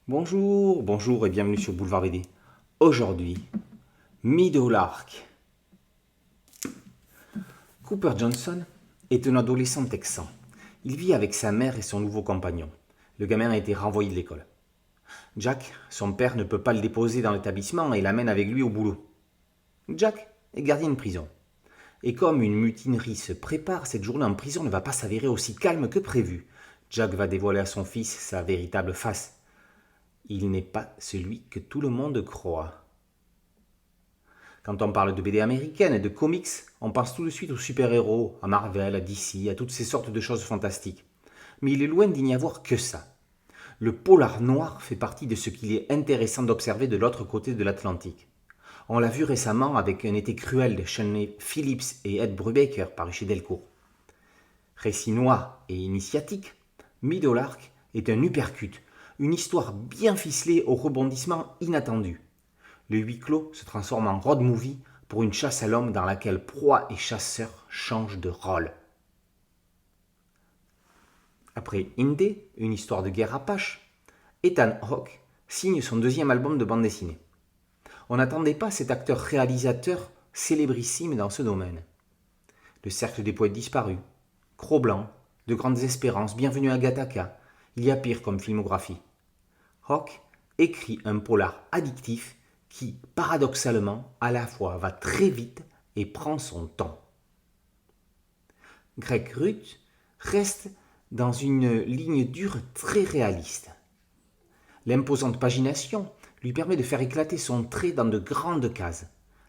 Bonjour et bienvenue sur Boulevard BD. Aujourd'hui, Meadowlark. Cooper Johnson est un adolescent texan. Il vit avec sa mère et son nouveau compagnon. Le gamin a été renvoyé de l'école. Jack, son père, ne peut pas le déposer dans l'établissement et l'amène avec lui au boulot. Jack est gardien de prison. Et comme une mutinerie se prépare, cette journée en prison ne va pas s'avérer aussi calme que prévu. Jack va dévoiler à son fils sa véritable face. Il n'est pas celui que tout le monde croit. Quand on parle de BD américaine et de comics, on pense tout de suite aux super-héros, à Marvel, à DC, à toutes ces sortes de choses fantastiques. Mais il est loin d'y avoir que ça. Le polar noir fait partie de ce qu'il est intéressant d'observer de l'autre côté de l'Atlantique. On l'a vu récemment avec Un été cruel de Sean Phillips et Ed Brubaker paru chez Delcourt. Récit noir et initiatique, Meadowlark est un uppercut, une histoire bien ficelée aux rebondissements inattendus. Le huis clos se transforme en road movie pour une chasse à l'homme dans laquelle proie et chasseur changent de rôle. Après Indé, une histoire de guerre apache, Ethan Hawke signe son deuxième album de bande dessinée. On n'attendait pas cet acteur-réalisateur célébrissime dans ce domaine. Le cercle des poètes disparus, Cro-Blanc, De grandes espérances, Bienvenue à Gattaca, il y a pire comme filmographie. Hawke écrit un polar addictif qui, paradoxalement, à la fois va très vite et prend son temps. Greg Ruth reste dans une ligne dure très réaliste. L'imposante pagination lui permet de faire éclater son trait dans de grandes cases.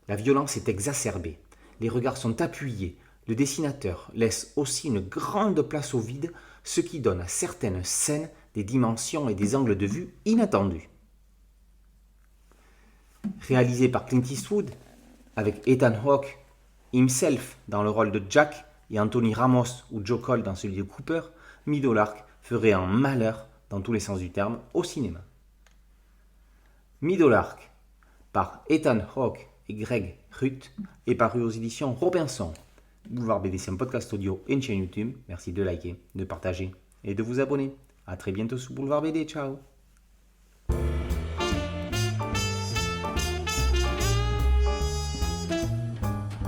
La violence est exacerbée, les regards sont appuyés, le dessinateur laisse aussi une grande place au vide, ce qui donne à certaines scènes des dimensions et des angles de vue inattendus. Réalisé par Clint Eastwood, avec Ethan Hawke himself dans le rôle de Jack et Anthony Ramos ou Joe Cole dans celui de Cooper, Meadowlark ferait un malheur dans tous les sens du terme au cinéma. Meadowlark, par Ethan Hawke et Greg Ruth, est paru aux éditions Robinson. Boulevard BD, c'est un podcast audio et une chaîne YouTube. Merci de liker, de partager et de vous abonner. A très bientôt sur Boulevard BD. Ciao.